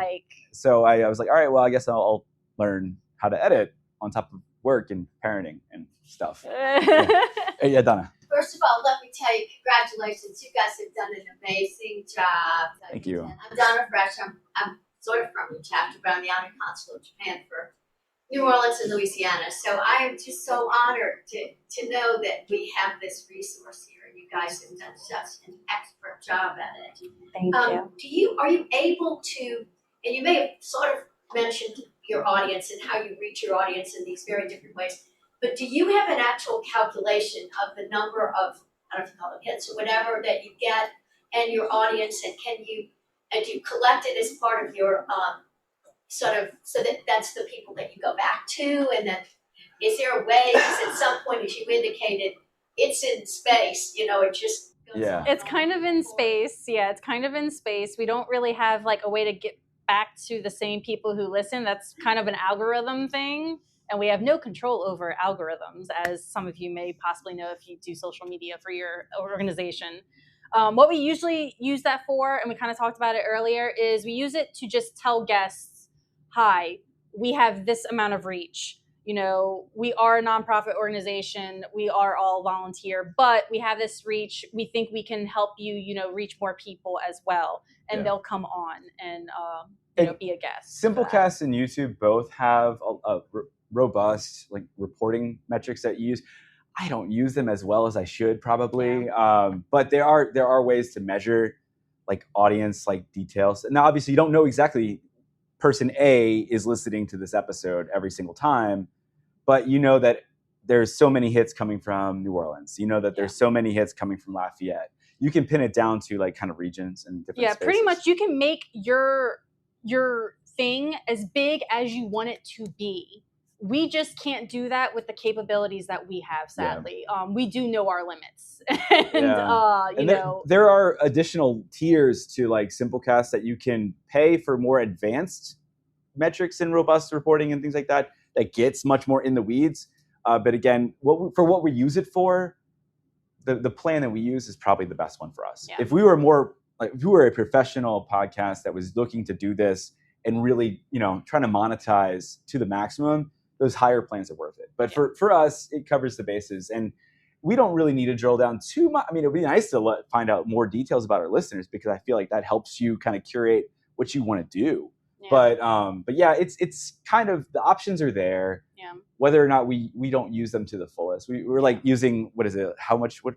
So I was like, all right, well, I guess I'll learn how to edit on top of work and parenting and stuff. Yeah, Donna. First of all, let me tell you, congratulations. You guys have done an amazing job. Thank you. I'm Donna Fresh. I'm sort of from the chapter, but I'm the Honor Consul of Japan for New Orleans and Louisiana. So I am just so honored to know that we have this resource here. You guys have done such an expert job at it. Thank you. Are you able to, and you may have sort of mentioned your audience and how you reach your audience in these very different ways, but do you have an actual calculation of the number of, I don't know if you call them hits or whatever, that you get and your audience, and do you collect it as part of your so that's the people that you go back to? And then is there a way, because at some point, as you indicated, it's in space, it just goes on. It's kind of in space. Yeah, it's kind of in space. We don't really have a way to get back to the same people who listen. That's kind of an algorithm thing. And we have no control over algorithms, as some of you may possibly know if you do social media for your organization. What we usually use that for, and we kind of talked about it earlier, is we use it to just tell guests, hi, we have this amount of reach. You know, we are a nonprofit organization. We are all volunteer, but we have this reach. We think we can help you, you know, reach more people as well. And they'll come on and, you know, be a guest. Simplecast and YouTube both have a robust like reporting metrics that you use. I don't use them as well as I should probably, but there are ways to measure like audience like details. Now, obviously, you don't know exactly person A is listening to this episode every single time, but you know that there's so many hits coming from New Orleans. You know that there's so many hits coming from Lafayette. You can pin it down to like kind of regions and different spaces. Pretty much you can make your thing as big as you want it to be. We just can't do that with the capabilities that we have, sadly. We do know our limits. And, you know. There are additional tiers to like Simplecast that you can pay for more advanced metrics and robust reporting and things like that gets much more in the weeds. But again, for what we use it for, the plan that we use is probably the best one for us. Yeah. If we were a professional podcast that was looking to do this and really, you know, trying to monetize to the maximum, those higher plans are worth it. But for us, it covers the bases. And we don't really need to drill down too much. I mean, it'd be nice to find out more details about our listeners because I feel like that helps you kind of curate what you want to do. Yeah. But yeah, it's kind of, the options are there. Yeah. Whether or not we don't use them to the fullest. We're like using, what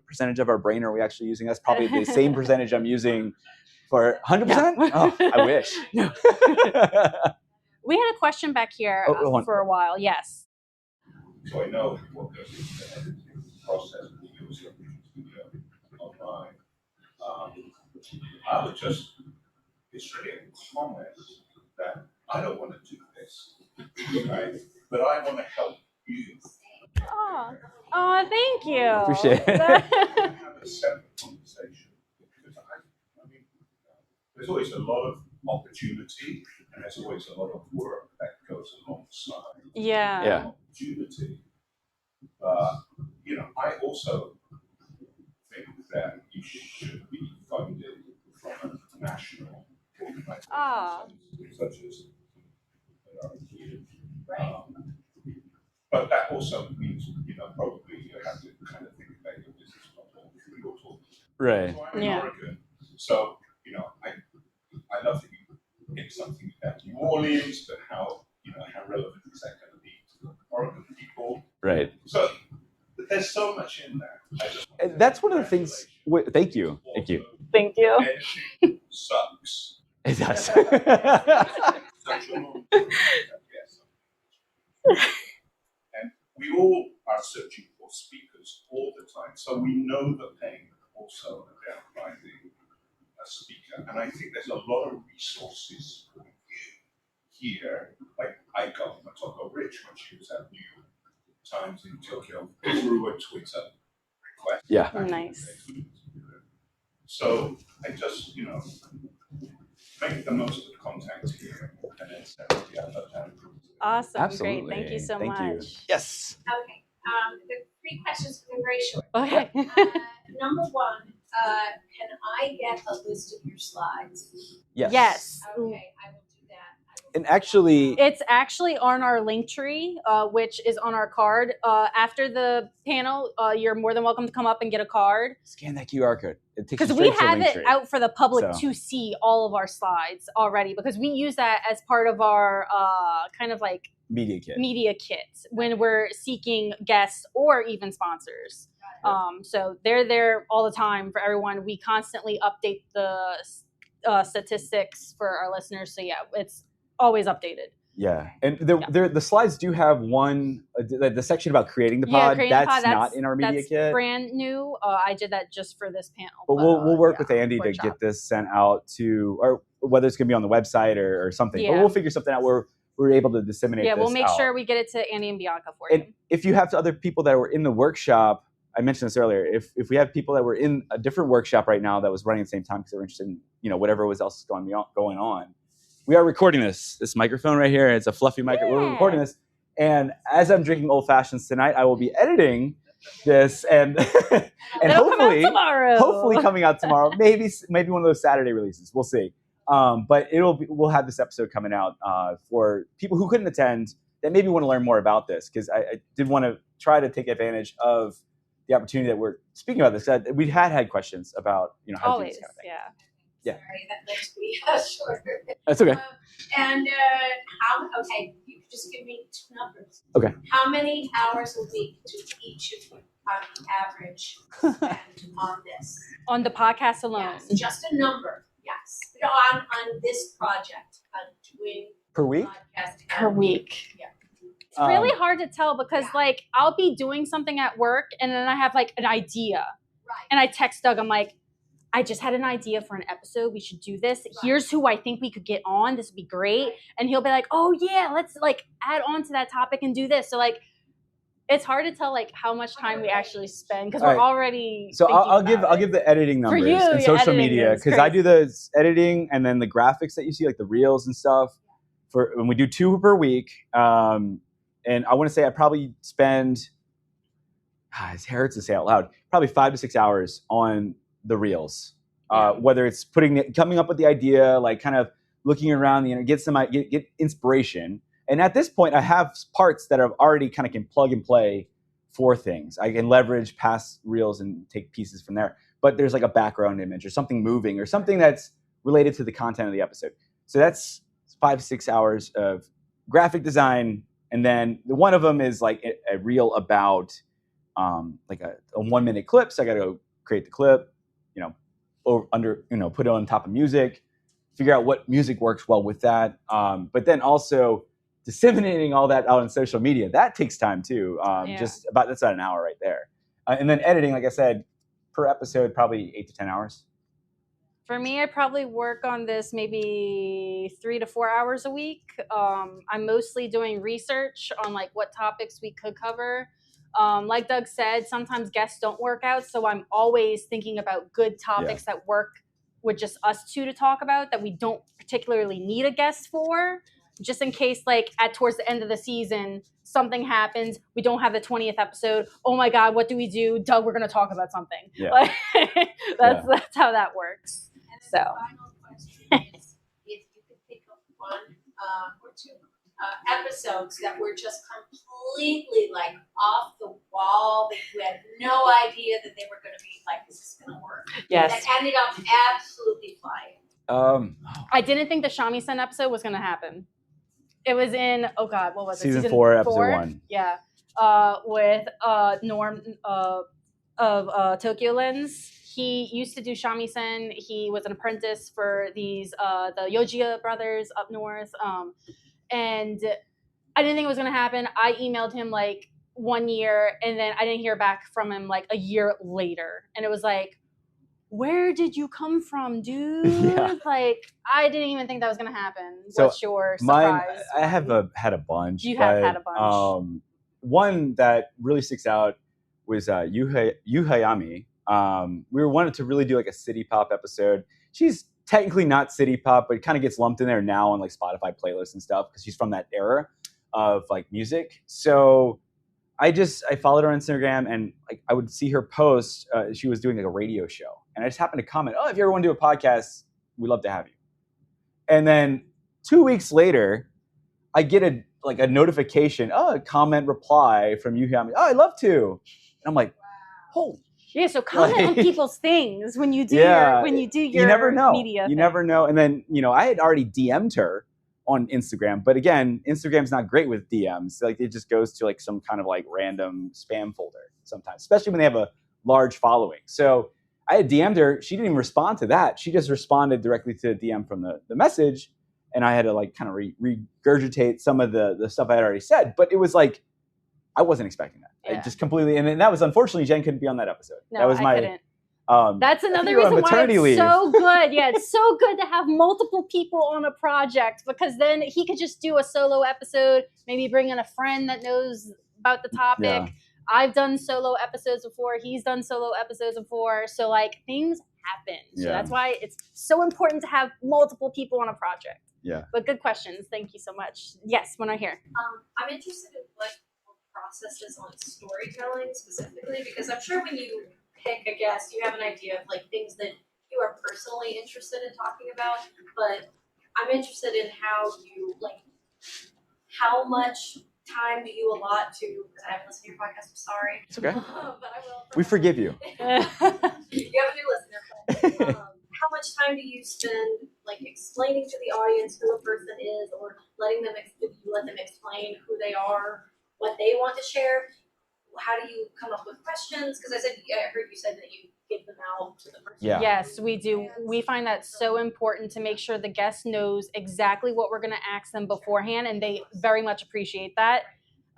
percentage of our brain are we actually using? That's probably the same percentage I'm using for 100%. Yeah. Oh, I wish. No. We had a question back here for a while. Yes. So I know what goes into the editing process when you use your video online. I would just, it's really a comment that I don't want to do this, right? But I want to help you. Oh, thank you. Appreciate it. Have a separate conversation because I mean, there's always a lot of opportunity and there's always a lot of work that goes alongside. Yeah. Opportunity. You know, I also think that you should be funded from a national organization such as here. Right. But that also means, you know, probably you have to kind of think about your business model through your talk. Right. So I'm American, so you know, I love that you get something about New Orleans, but how relevant is that going to be to the Oregon people? Right. So there's so much in there. And that's one of the things. Thank you. Thank you. Thank you. Editing sucks. It does. Such a long time. And we all are searching for speakers all the time, so we know the pain also about finding a speaker. And I think there's a lot of resources for you here. Like I got Matoko Rich when she was at New Times in Tokyo through a Twitter request. Yeah. Nice. So I just, you know, make the most of the contact here and then send the other time. Awesome. Absolutely. Great. Thank you so Thank much. You. Yes. Okay. The 3 questions are very short. Okay. Number 1, can I get a list of your slides? Yes. Okay, I will do that. And actually, it's actually on our link tree, which is on our card. After the panel, you're more than welcome to come up and get a card. Scan that QR code. Because we have it out for the public to see all of our slides already, because we use that as part of our kind of like media kit when we're seeking guests or even sponsors. So they're there all the time for everyone. We constantly update the statistics for our listeners. So yeah, it's always updated. Yeah, and the slides do have one the section about creating the pod. That's not in our media kit. That's brand new. I did that just for this panel. But we'll work with Andy to get this sent out to, or whether it's going to be on the website or something. Yeah. But we'll figure something out where we're able to disseminate. Yeah, this we'll make out. sure we get it to Andy and Bianca for and you. If you have other people that were in the workshop, I mentioned this earlier. If we have people that were in a different workshop right now that was running at the same time because they were interested in whatever else is going on. We are recording this microphone right here. It's a fluffy microphone. Yeah. We're recording this. And as I'm drinking old fashions tonight, I will be editing this, and and It'll come out tomorrow. hopefully coming out tomorrow. Maybe one of those Saturday releases. We'll see. But we'll have this episode coming out for people who couldn't attend that maybe want to learn more about this, because I did want to try to take advantage of the opportunity that we're speaking about this. We had questions about how to do this kind of thing. Yeah. Sorry, that makes me shorter. That's okay. And okay, you could just give me 2 numbers. Okay. How many hours a week do each of you, on the average, spend on this? On the podcast alone? Yes, just a number. Yes, on this project, on doing Per week? podcasting Per week. Yeah. It's really hard to tell because like I'll be doing something at work and then I have like an idea. Right. And I text Doug, I'm like, I just had an idea for an episode. We should do this. Right. Here's who I think we could get on. This would be great. Right. And he'll be like, oh yeah, let's like add on to that topic and do this. So like, it's hard to tell like how much time we actually spend because we're already. So I'll give the editing numbers and social media, because I do the editing and then the graphics that you see, like the reels and stuff. For when we do 2 per week, and I want to say I probably spend. It hurts to say out loud. Probably 5 to 6 hours on the reels, whether it's coming up with the idea, like kind of looking around, get inspiration. And at this point, I have parts that I've already kind of can plug and play for things. I can leverage past reels and take pieces from there. But there's like a background image or something moving or something that's related to the content of the episode. So that's 5 to 6 hours of graphic design. And then one of them is like a reel about like a 1 minute clip. So I got to go create the clip, put it on top of music, figure out what music works well with that. But then also disseminating all that out on social media, that takes time too. That's about an hour right there. And then editing, like I said, per episode, probably 8 to 10 hours. For me, I probably work on this maybe 3 to 4 hours a week. I'm mostly doing research on like what topics we could cover. Like Doug said, sometimes guests don't work out. So I'm always thinking about good topics that work with just us two to talk about that we don't particularly need a guest for. Just in case, like towards the end of the season, something happens, we don't have the 20th episode. Oh my God, what do we do? Doug, we're going to talk about something. Yeah. Like, that's how that works. And the final question is, if you could pick up 1 or 2 episodes that were just completely like off the wall, that you had no idea that they were going to be like, this is going to work. Yes. That ended up absolutely flying. I didn't think the shamisen episode was going to happen. It was in, oh God, what was it? Season 4, episode 1. Yeah. With Norm of Tokyo Lens. He used to do shamisen. He was an apprentice for these, the Yojiya brothers up north. And I didn't think it was going to happen. I emailed him like 1 year and then I didn't hear back from him like a year later. And it was like, where did you come from, dude? Yeah. Like, I didn't even think that was going to happen. So what's your surprise? I have had a bunch. You have had a bunch. One that really sticks out was Yuhayami. We wanted to really do like a city pop episode. She's technically not city pop, but it kind of gets lumped in there now on like Spotify playlists and stuff because she's from that era of like music. So I followed her on Instagram and like I would see her post. She was doing like a radio show. And I just happened to comment, oh, if you ever want to do a podcast, we'd love to have you. And then 2 weeks later, I get a notification, a comment reply from Yuhayami. Oh, I'd love to. And I'm like, holy. Yeah, so comment on people's things when you do your you never know. Media. You never know. And then, I had already DM'd her on Instagram. But again, Instagram's not great with DMs. Like it just goes to like some kind of like random spam folder sometimes, especially when they have a large following. So I had DM'd her. She didn't even respond to that. She just responded directly to the DM from the message. And I had to like kind of regurgitate some of the stuff I had already said. But it was like, I wasn't expecting that. Yeah. I just completely, and that was unfortunately, Jen couldn't be on that episode. No, that was I couldn't. That's another reason why it's so good. Yeah, it's so good to have multiple people on a project because then he could just do a solo episode, maybe bring in a friend that knows about the topic. Yeah. I've done solo episodes before. He's done solo episodes before. So like things happen. So that's why it's so important to have multiple people on a project. Yeah. But good questions. Thank you so much. Yes, when I hear. I'm interested in what process is on storytelling specifically, because I'm sure when you pick a guest, you have an idea of like things that you are personally interested in talking about, but I'm interested in how much time do you allot to, because I haven't listened to your podcast, I'm sorry. It's okay. But I will. We forgive you. You have a new listener, but how much time do you spend like explaining to the audience who a person is, or letting them let them explain who they are, what they want to share? How do you come up with questions? Because I heard you said that you give them out to the person. Yeah. Yes, we do. We find that so important to make sure the guest knows exactly what we're going to ask them beforehand, and they very much appreciate that.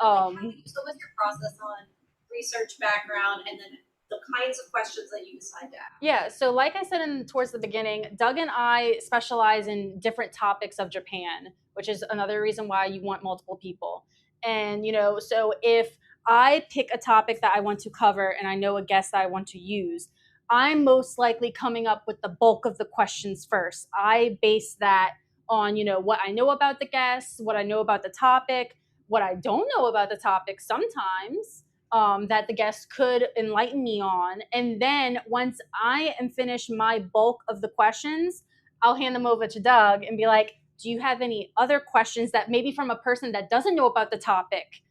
So what's your process on research background and then the kinds of questions that you decide to ask? Yeah, so like I said towards the beginning, Doug and I specialize in different topics of Japan, which is another reason why you want multiple people. And, so if I pick a topic that I want to cover and I know a guest that I want to use, I'm most likely coming up with the bulk of the questions first. I base that on, what I know about the guest, what I know about the topic, what I don't know about the topic sometimes, that the guest could enlighten me on. And then once I am finished my bulk of the questions, I'll hand them over to Doug and be like, do you have any other questions that maybe from a person that doesn't know about the topic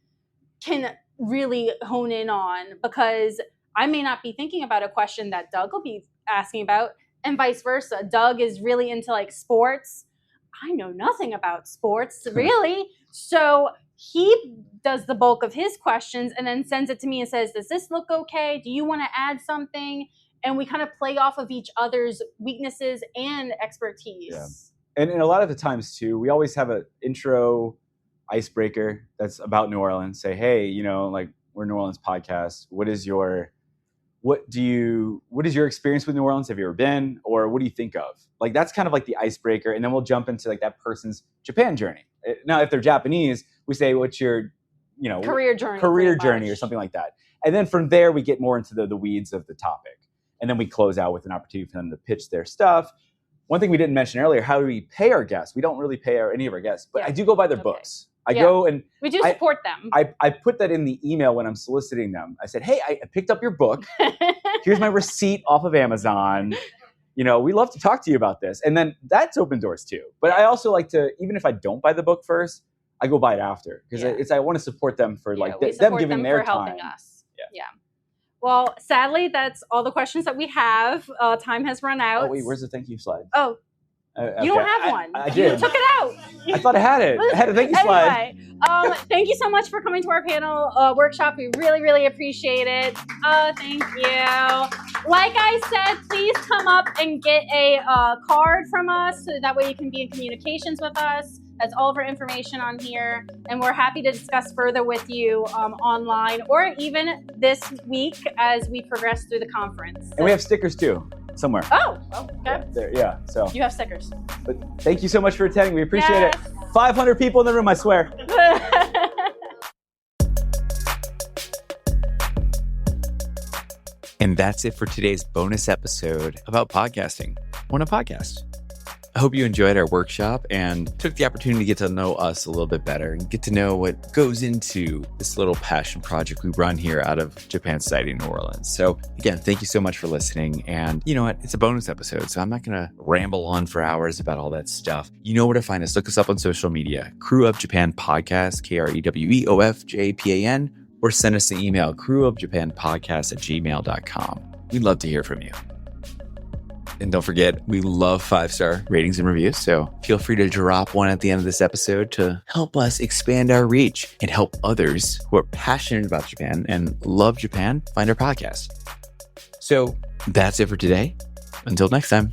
can really hone in on? Because I may not be thinking about a question that Doug will be asking about, and vice versa. Doug is really into like sports. I know nothing about sports, really. So he does the bulk of his questions and then sends it to me and says, does this look okay? Do you want to add something? And we kind of play off of each other's weaknesses and expertise. Yeah. And a lot of the times too, we always have an intro icebreaker that's about New Orleans. Say, hey, we're New Orleans podcast. What is your experience with New Orleans? Have you ever been? Or what do you think of? Like, that's kind of like the icebreaker. And then we'll jump into like that person's Japan journey. Now, if they're Japanese, we say, what's your, career journey or something like that. And then from there, we get more into the weeds of the topic. And then we close out with an opportunity for them to pitch their stuff. One thing we didn't mention earlier, how do we pay our guests? We don't really pay any of our guests, but I do go buy their books. I go and we do support them. I put that in the email when I'm soliciting them. I said, hey, I picked up your book. Here's my receipt off of Amazon. We love to talk to you about this. And then that's open doors too. But I also like to, even if I don't buy the book first, I go buy it after. Because I want to support them for them giving their time. Helping us. Yeah. Well, sadly, that's all the questions that we have. Time has run out. Oh, wait, where's the thank you slide? Oh, you don't have one. I did. You took it out. I thought I had it. I had a thank you slide. Thank you so much for coming to our panel workshop. We really, really appreciate it. Thank you. Like I said, please come up and get a card from us so that way you can be in communications with us. That's all of our information on here. And we're happy to discuss further with you online or even this week as we progress through the conference. And we have stickers too, somewhere. Oh, okay. So you have stickers. But thank you so much for attending. We appreciate it. 500 people in the room, I swear. And that's it for today's bonus episode about podcasting on a podcast. I hope you enjoyed our workshop and took the opportunity to get to know us a little bit better and get to know what goes into this little passion project we run here out of Japan Society in New Orleans. So again, thank you so much for listening. And you know what? It's a bonus episode, so I'm not going to ramble on for hours about all that stuff. You know where to find us. Look us up on social media, Krewe of Japan Podcast, KREWEOFJAPAN, or send us an email, kreweofjapanpodcast@gmail.com. We'd love to hear from you. And don't forget, we love 5-star ratings and reviews, so feel free to drop one at the end of this episode to help us expand our reach and help others who are passionate about Japan and love Japan find our podcast. So that's it for today. Until next time.